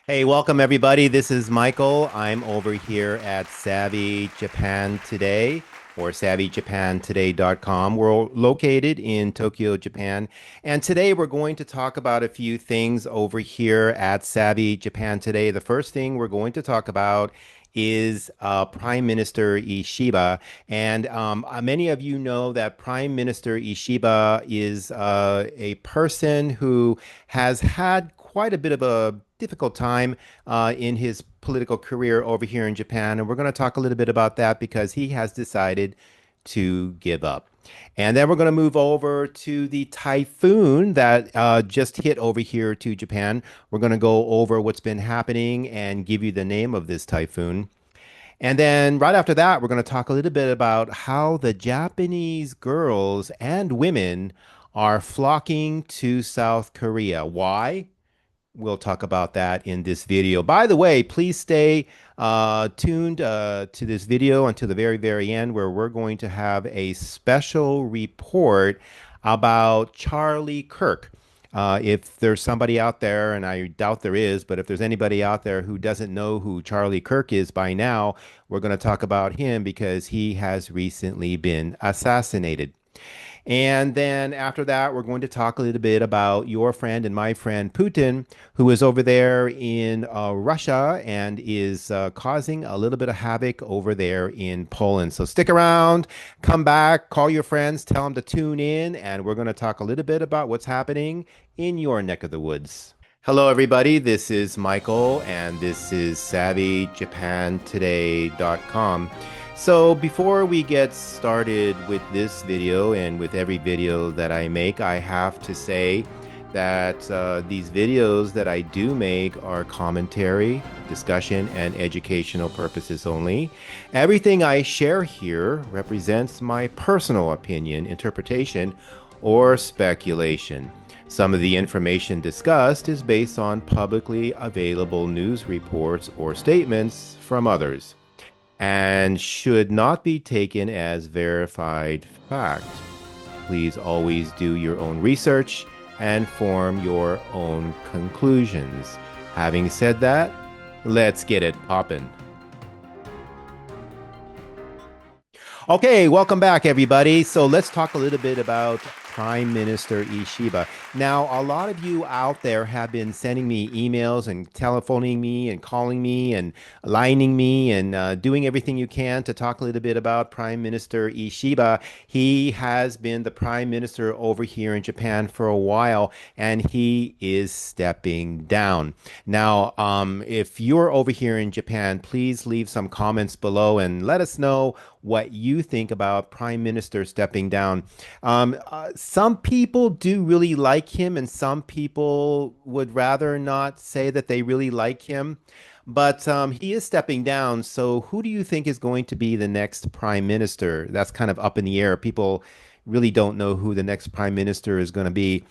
Hey, welcome everybody. This is Michael. I'm over here at Savvy Japan Today or savvyjapantoday.com. We're located in Tokyo, Japan. And today we're going to talk about a few things over here at Savvy Japan Today. The first thing we're going to talk about is Prime Minister Ishiba. And many of you know that Prime Minister Ishiba is a person who has had quite a bit of a difficult time in his political career over here in Japan. And we're going to talk a little bit about that because he has decided to give up. And then we're going to move over to the typhoon that just hit over here to Japan. We're going to go over what's been happening and give you the name of this typhoon. And then right after that, we're going to talk a little bit about how the Japanese girls and women are flocking to South Korea. Why? We'll talk about that in this video. By the way, please stay tuned to this video until the very, very end, where we're going to have a special report about Charlie Kirk. If there's somebody out there, and I doubt there is, but if there's anybody out there who doesn't know who Charlie Kirk is by now, we're going to talk about him because he has recently been assassinated. And then after that, we're going to talk a little bit about your friend and my friend Putin, who is over there in Russia and is causing a little bit of havoc over there in Poland. So stick around, come back, call your friends, tell them to tune in, and we're going to talk a little bit about what's happening in your neck of the woods. Hello, everybody. This is Michael, and this is SavvyJapanToday.com. So before we get started with this video and with every video that I make, I have to say that these videos that I do make are commentary, discussion, and educational purposes only. Everything I share here represents my personal opinion, interpretation, or speculation. Some of the information discussed is based on publicly available news reports or statements from others and should not be taken as verified fact. Please always do your own research and form your own conclusions. Having said that, let's get it poppin'. Okay, welcome back, everybody. So let's talk a little bit about Prime Minister Ishiba. Now, a lot of you out there have been sending me emails and telephoning me and calling me and lining me and doing everything you can to talk a little bit about Prime Minister Ishiba. He has been the Prime Minister over here in Japan for a while, and he is stepping down. Now, if you're over here in Japan, please leave some comments below and let us know what you think about Prime Minister stepping down. Some people do really like him, and some people would rather not say that they really like him. But he is stepping down. So who do you think is going to be the next Prime Minister? That's kind of up in the air. People really don't know who the next Prime Minister is going to be.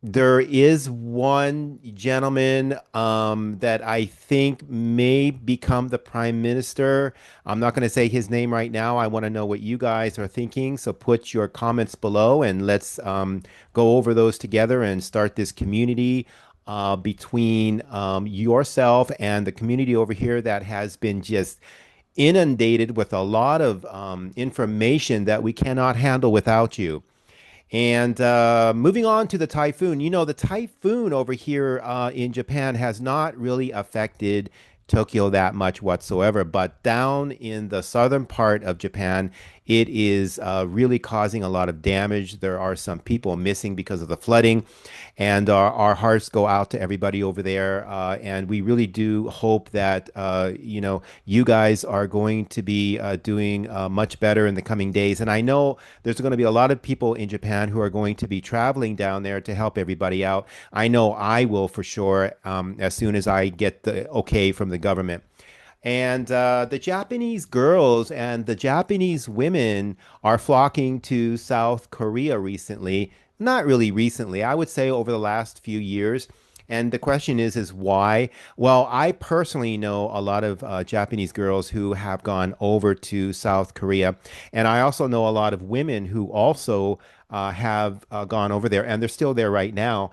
There is one gentleman that I think may become the prime minister. I'm not going to say his name right now. I want to know what you guys are thinking. So put your comments below and let's go over those together and start this community between yourself and the community over here that has been just inundated with a lot of information that we cannot handle without you. And moving on to the typhoon, the typhoon over here in Japan has not really affected Tokyo that much whatsoever, but down in the southern part of Japan, it is really causing a lot of damage. There are some people missing because of the flooding, and our hearts go out to everybody over there. And we really do hope that you guys are going to be doing much better in the coming days. And I know there's going to be a lot of people in Japan who are going to be traveling down there to help everybody out. I know I will for sure as soon as I get the okay from the government. And the Japanese girls and the Japanese women are flocking to South Korea recently. Not really recently, I would say over the last few years. And the question is why? Well, I personally know a lot of Japanese girls who have gone over to South Korea. And I also know a lot of women who also have gone over there, and they're still there right now.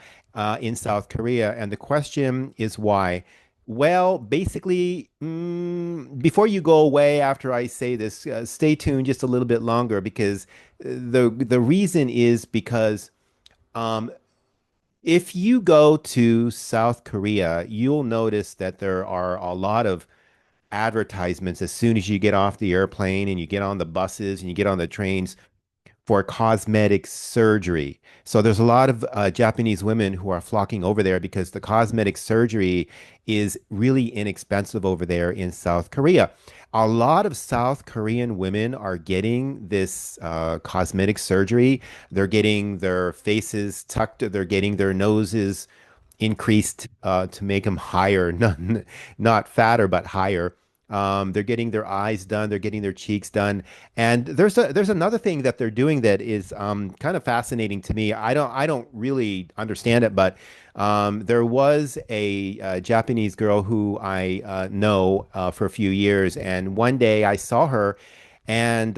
in South Korea. And the question is why? Well, basically, before you go away after I say this, stay tuned just a little bit longer because the reason is because um, if you go to South Korea, you'll notice that there are a lot of advertisements as soon as you get off the airplane and you get on the buses and you get on the trains for cosmetic surgery. So there's a lot of Japanese women who are flocking over there because the cosmetic surgery is really inexpensive over there in South Korea. A lot of South Korean women are getting this cosmetic surgery. They're getting their faces tucked, they're getting their noses increased to make them higher, not fatter, but higher. They're getting their eyes done, they're getting their cheeks done. And there's another thing that they're doing that is kind of fascinating to me. I don't really understand it, but there was a Japanese girl who I know for a few years, and one day I saw her, and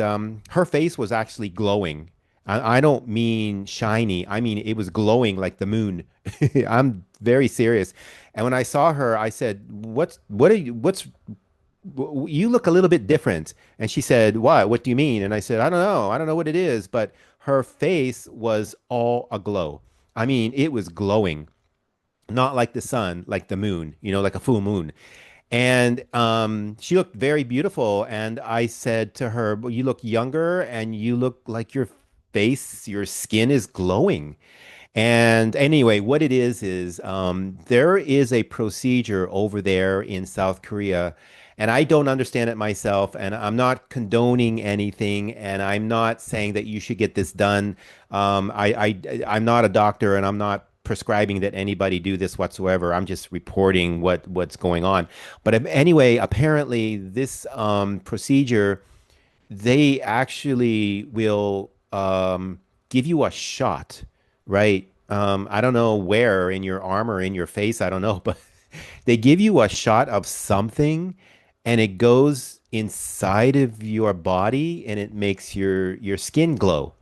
her face was actually glowing. I don't mean shiny. I mean it was glowing like the moon. I'm very serious. And when I saw her, I said, what are you, you look a little bit different. And she said, what? What do you mean? And I said, I don't know. I don't know what it is, but her face was all aglow. I mean, it was glowing, not like the sun, like the moon, like a full moon. And she looked very beautiful. And I said to her, well, you look younger and you look like your face, your skin is glowing. And anyway, what it is there is a procedure over there in South Korea, and I don't understand it myself, and I'm not condoning anything, and I'm not saying that you should get this done. I'm not a doctor, and I'm not prescribing that anybody do this whatsoever. I'm just reporting what's going on. But anyway, apparently this procedure they actually will give you a shot, right? I don't know where in your arm or in your face, I don't know, but they give you a shot of something and it goes inside of your body and it makes your skin glow.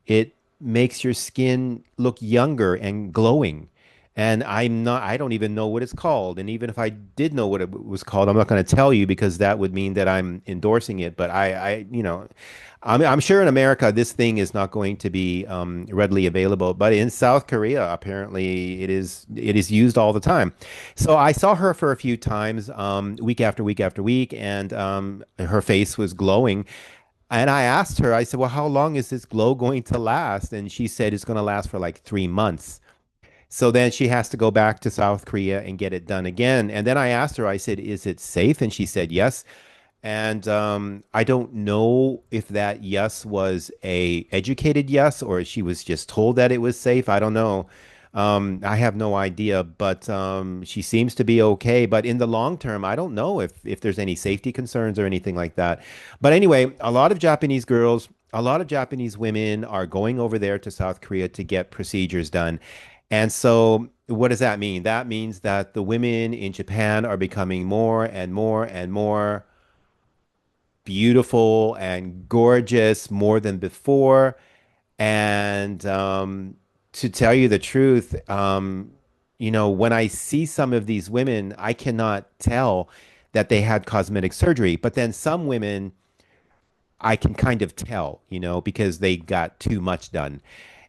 It makes your skin look younger and glowing. And I don't even know what it's called. And even if I did know what it was called, I'm not going to tell you because that would mean that I'm endorsing it. But I'm sure in America, this thing is not going to be readily available. But in South Korea, apparently it is used all the time. So I saw her for a few times, week after week after week, and her face was glowing. And I asked her, I said, well, how long is this glow going to last? And she said it's going to last for like 3 months. So then she has to go back to South Korea and get it done again. And then I asked her, I said, is it safe? And she said, yes. And I don't know if that yes was a educated yes or she was just told that it was safe. I don't know. I have no idea, but she seems to be okay. But in the long term, I don't know if there's any safety concerns or anything like that. But anyway, a lot of Japanese girls, a lot of Japanese women are going over there to South Korea to get procedures done. And so, what does that mean? That means that the women in Japan are becoming more and more and more beautiful and gorgeous more than before. And to tell you the truth, when I see some of these women, I cannot tell that they had cosmetic surgery. But then some women, I can kind of tell, because they got too much done.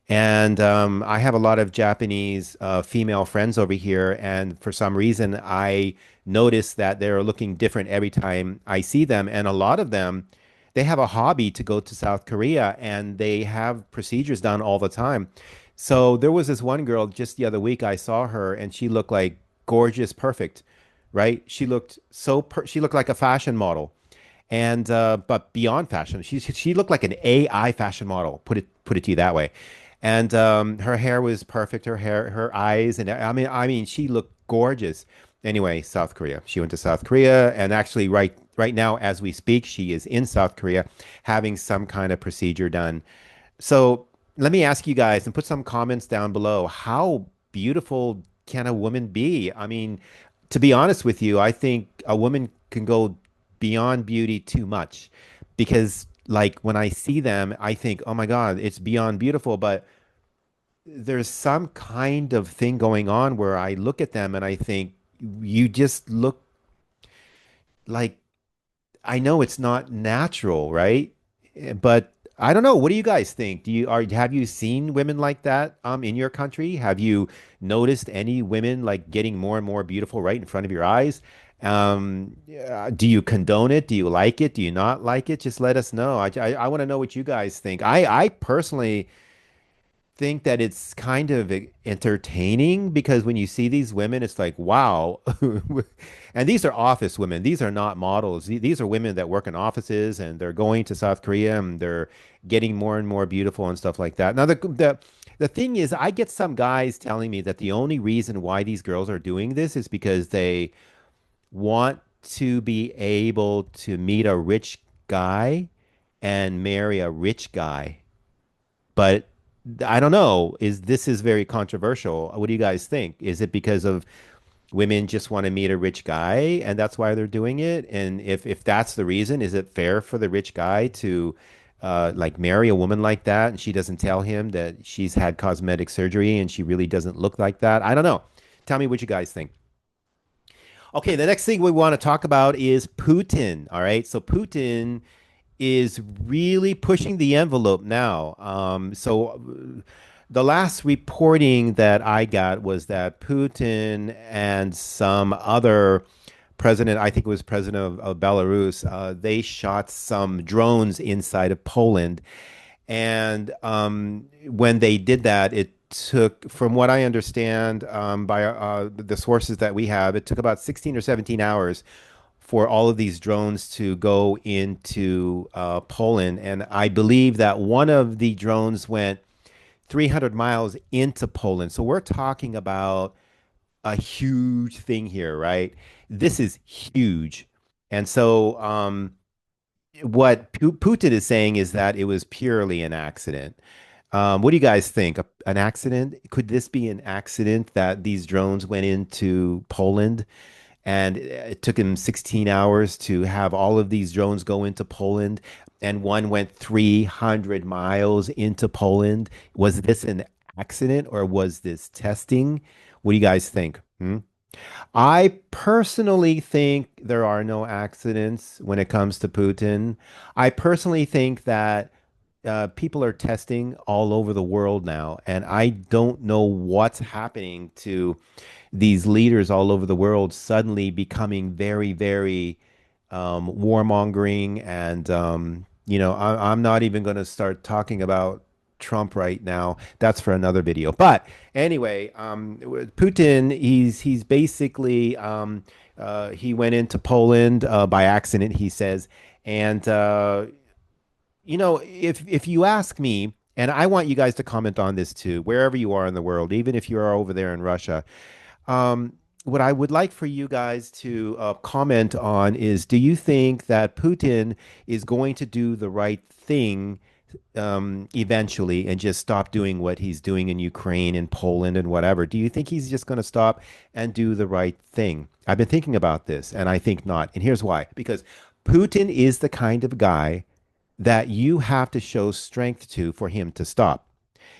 And I have a lot of Japanese female friends over here, and for some reason, I notice that they're looking different every time I see them. And a lot of them, they have a hobby to go to South Korea, and they have procedures done all the time. So there was this one girl just the other week, I saw her, and she looked like gorgeous, perfect, right? She looked like a fashion model and but beyond fashion, she looked like an AI fashion model. Put it to you that way. And her hair was perfect. Her eyes, and I mean, she looked gorgeous. Anyway, South Korea. She went to South Korea, and actually, right now, as we speak, she is in South Korea having some kind of procedure done. So let me ask you guys and put some comments down below. How beautiful can a woman be? I mean, to be honest with you, I think a woman can go beyond beauty too much because, like, when I see them, I think, oh my God, it's beyond beautiful. But there's some kind of thing going on where I look at them and I think you just look like I know it's not natural, right? But I don't know. What do you guys think? Have you seen women like that in your country? Have you noticed any women like getting more and more beautiful right in front of your eyes? Yeah, do you condone it? Do you like it? Do you not like it? Just let us know. I want to know what you guys think. I personally think that it's kind of entertaining because when you see these women, it's like, wow. And these are office women. These are not models. These are women that work in offices and they're going to South Korea and they're getting more and more beautiful and stuff like that. Now, the thing is, I get some guys telling me that the only reason why these girls are doing this is because they want to be able to meet a rich guy and marry a rich guy. But I don't know. Is very controversial? What do you guys think? Is it because of women just want to meet a rich guy and that's why they're doing it? And if that's the reason, is it fair for the rich guy to like marry a woman like that and she doesn't tell him that she's had cosmetic surgery and she really doesn't look like that? I don't know. Tell me what you guys think. Okay, the next thing we want to talk about is Putin. All right, so Putin is really pushing the envelope now. The last reporting that I got was that Putin and some other president, I think it was president of Belarus, they shot some drones inside of Poland. And when they did that, it took, from what I understand, by the sources that we have, it took about 16 or 17 hours for all of these drones to go into Poland. And I believe that one of the drones went 300 miles into Poland. So we're talking about a huge thing here, right? This is huge. And so what Putin is saying is that it was purely an accident. What do you guys think? An accident? Could this be an accident that these drones went into Poland? And it took him 16 hours to have all of these drones go into Poland, and one went 300 miles into Poland. Was this an accident or was this testing? What do you guys think? Hmm? I personally think there are no accidents when it comes to Putin. I personally think that people are testing all over the world now, and I don't know what's happening to these leaders all over the world suddenly becoming very, very warmongering. And, I'm not even going to start talking about Trump right now. That's for another video. But anyway, with Putin, he's basically he went into Poland by accident, he says, and if you ask me, and I want you guys to comment on this too, wherever you are in the world, even if you are over there in Russia, um, what I would like for you guys to comment on is, do you think that Putin is going to do the right thing eventually and just stop doing what he's doing in Ukraine and Poland and whatever? Do you think he's just going to stop and do the right thing? I've been thinking about this, and I think not. And here's why. Because Putin is the kind of guy that you have to show strength to for him to stop.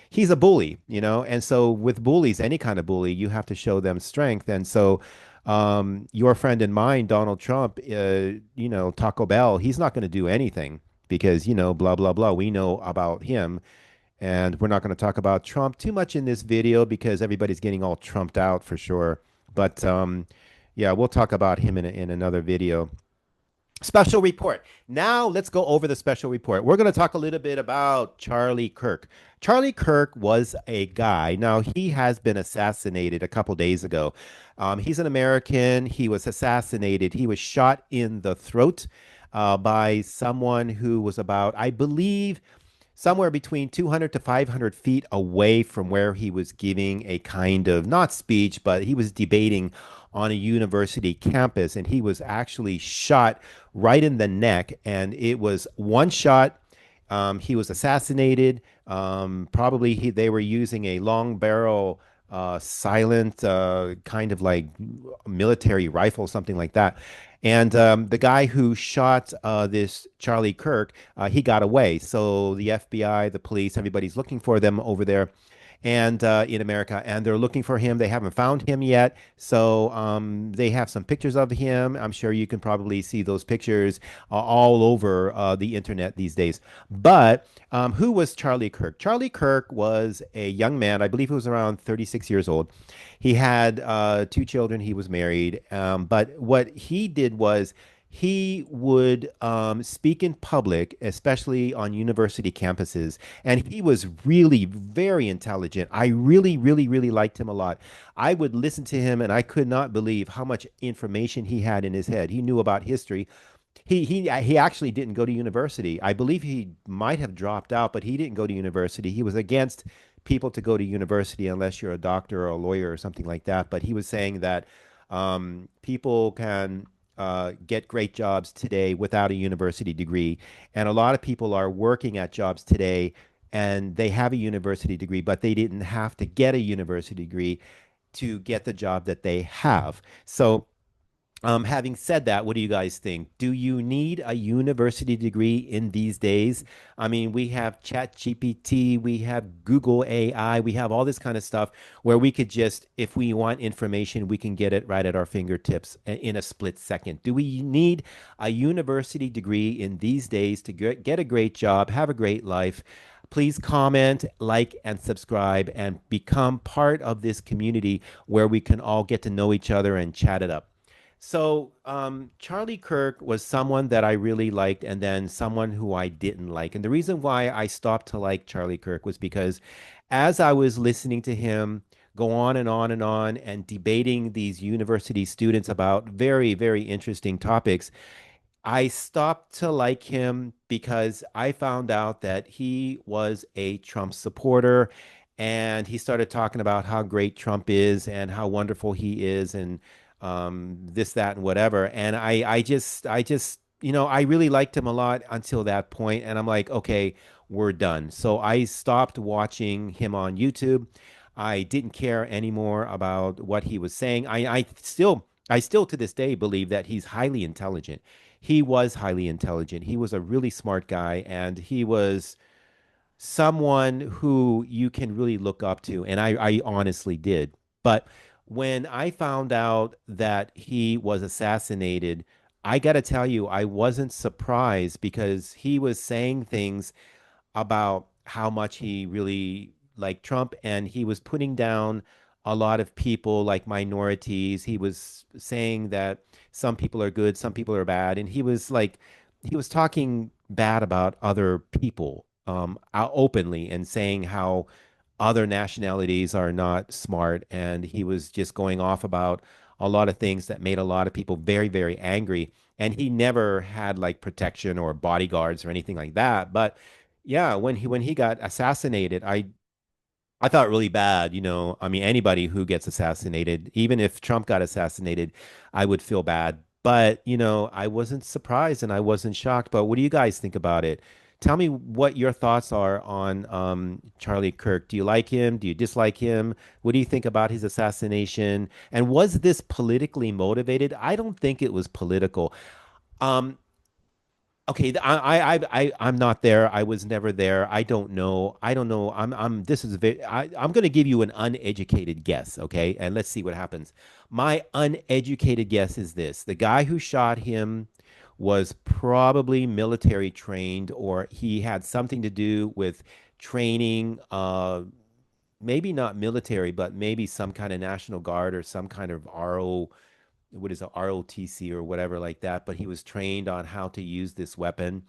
He's a bully, and so with bullies, any kind of bully, you have to show them strength. And so, your friend and mine, Donald Trump, Taco Bell, he's not going to do anything because, blah, blah, blah. We know about him. And we're not going to talk about Trump too much in this video because everybody's getting all trumped out for sure. But yeah, we'll talk about him in another video. Special report. Now let's go over the special report. We're going to talk a little bit about Charlie Kirk. Charlie Kirk was a guy. Now he has been assassinated a couple days ago. He's an American. He was assassinated. He was shot in the throat by someone who was about, I believe, somewhere between 200 to 500 feet away from where he was giving a kind of not speech, but he was debating on a university campus. And he was actually shot right in the neck. And it was one shot. He was assassinated. Probably they were using a long barrel, silent, kind of like military rifle, something like that. And the guy who shot this Charlie Kirk, he got away. So the FBI, the police, everybody's looking for them over there. and in America, and they're looking for him. They haven't found him yet, so they have some pictures of him. I'm sure you can probably see those pictures all over the internet these days. But who was Charlie Kirk? Charlie Kirk was a young man. I believe he was around 36 years old. He had two children. He was married. But what he did was he would speak in public, especially on university campuses. And he was really very intelligent. I really, really, really liked him a lot. I would listen to him and I could not believe how much information he had in his head. He knew about history. He actually didn't go to university. I believe he might have dropped out, but he didn't go to university. He was against people to go to university unless you're a doctor or a lawyer or something like that. But he was saying that people can get great jobs today without a university degree, and a lot of people are working at jobs today and they have a university degree, but they didn't have to get a university degree to get the job that they have. So having said that, what do you guys think? Do you need a university degree in these days? I mean, we have ChatGPT, we have Google AI, we have all this kind of stuff where we could just, if we want information, we can get it right at our fingertips in a split second. Do we need a university degree in these days to get a great job, have a great life? Please comment, like, and subscribe, and become part of this community where we can all get to know each other and chat it up. So, Charlie Kirk was someone that I really liked, and then someone who I didn't like. And the reason why I stopped to like Charlie Kirk was because as I was listening to him go on and on and on and debating these university students about very, very interesting topics, I stopped to like him because I found out that he was a Trump supporter, and he started talking about how great Trump is and how wonderful he is and this, that, and whatever. And I really liked him a lot until that point, and I'm like, okay, we're done. So I stopped watching him on YouTube. I didn't care anymore about what he was saying. I still to this day believe that he's highly intelligent. He was highly intelligent. He was a really smart guy, and he was someone who you can really look up to. And I honestly did. But when I found out that he was assassinated, I got to tell you, I wasn't surprised because he was saying things about how much he really liked Trump, and he was putting down a lot of people like minorities. He was saying that some people are good, some people are bad, and he was talking bad about other people openly and saying how other nationalities are not smart, and he was just going off about a lot of things that made a lot of people very, very angry. And he never had like protection or bodyguards or anything like that. But yeah, when he got assassinated, I thought really bad, you know. I mean, anybody who gets assassinated, even if Trump got assassinated, I would feel bad. But, I wasn't surprised and I wasn't shocked. But what do you guys think about it? Tell me what your thoughts are on Charlie Kirk. Do you like him? Do you dislike him? What do you think about his assassination? And was this politically motivated? I don't think it was political. Um, Okay, I'm not there. I was never there. I don't know. I don't know. This is very, I'm going to give you an uneducated guess, okay? And let's see what happens. My uneducated guess is this. The guy who shot him was probably military trained, or he had something to do with training, maybe not military, but maybe some kind of National Guard or some kind of RO, what is a ROTC or whatever like that, but he was trained on how to use this weapon.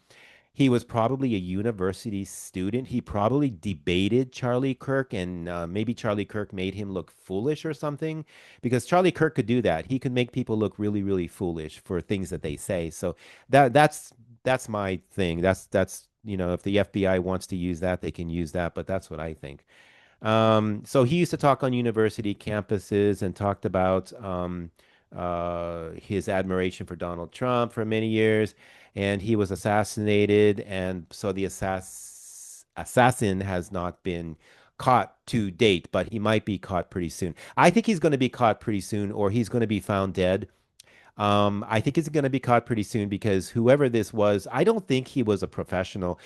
He was probably a university student. He probably debated Charlie Kirk, and maybe Charlie Kirk made him look foolish or something, because Charlie Kirk could do that. He could make people look really, really foolish for things that they say. So that's my thing. That's if the FBI wants to use that, they can use that, but that's what I think. So he used to talk on university campuses and talked about his admiration for Donald Trump for many years, and he was assassinated, and so the assassin has not been caught to date, but he might be caught pretty soon. I think he's going to be caught pretty soon, or he's going to be found dead. I think he's going to be caught pretty soon because whoever this was, I don't think he was a professional.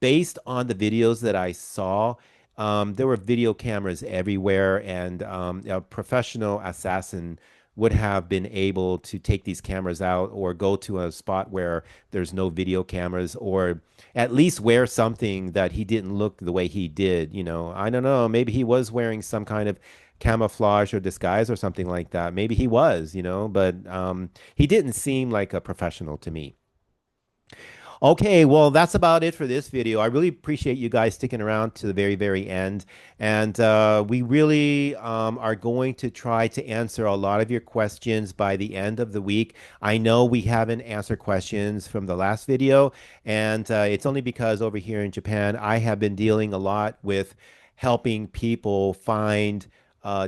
Based on the videos that I saw, there were video cameras everywhere, and a professional assassin would have been able to take these cameras out or go to a spot where there's no video cameras, or at least wear something that he didn't look the way he did. I don't know. Maybe he was wearing some kind of camouflage or disguise or something like that. Maybe he was, but he didn't seem like a professional to me. Okay, well, that's about it for this video. I really appreciate you guys sticking around to the very, very end. And we really are going to try to answer a lot of your questions by the end of the week. I know we haven't answered questions from the last video, and it's only because over here in Japan, I have been dealing a lot with helping people find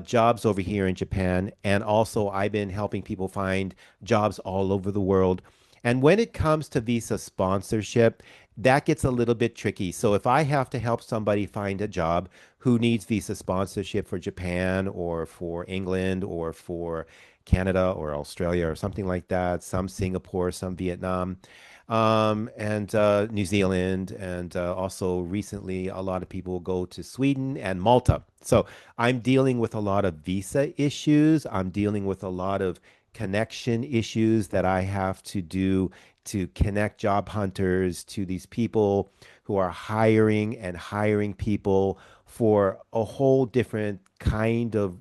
jobs over here in Japan. And also, I've been helping people find jobs all over the world. And when it comes to visa sponsorship, that gets a little bit tricky. So if I have to help somebody find a job who needs visa sponsorship for Japan or for England or for Canada or Australia or something like that, some Singapore, some Vietnam, and New Zealand, and also recently a lot of people go to Sweden and Malta. So I'm dealing with a lot of visa issues. I'm dealing with a lot of connection issues that I have to do to connect job hunters to these people who are hiring people for a whole different kind of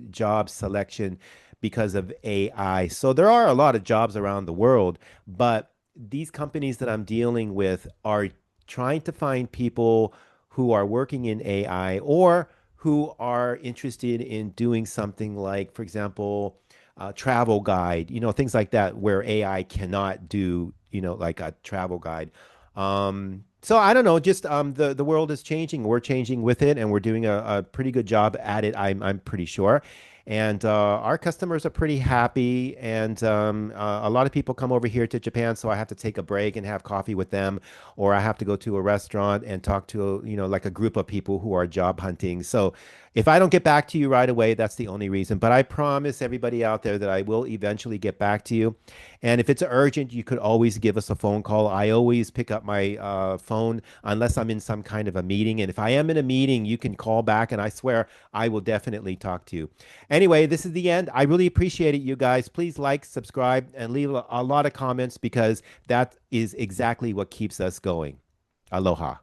job selection because of AI. So there are a lot of jobs around the world, but these companies that I'm dealing with are trying to find people who are working in AI or who are interested in doing something like, for example, travel guide, things like that, where AI cannot do, like a travel guide. So I don't know, just the world is changing. We're changing with it, and we're doing a pretty good job at it. I'm pretty sure. And our customers are pretty happy. And a lot of people come over here to Japan, so I have to take a break and have coffee with them, or I have to go to a restaurant and talk to, like a group of people who are job hunting. So if I don't get back to you right away, that's the only reason. But I promise everybody out there that I will eventually get back to you. And if it's urgent, you could always give us a phone call. I always pick up my phone unless I'm in some kind of a meeting. And if I am in a meeting, you can call back, and I swear I will definitely talk to you. Anyway, this is the end. I really appreciate it, you guys. Please like, subscribe, and leave a lot of comments because that is exactly what keeps us going. Aloha.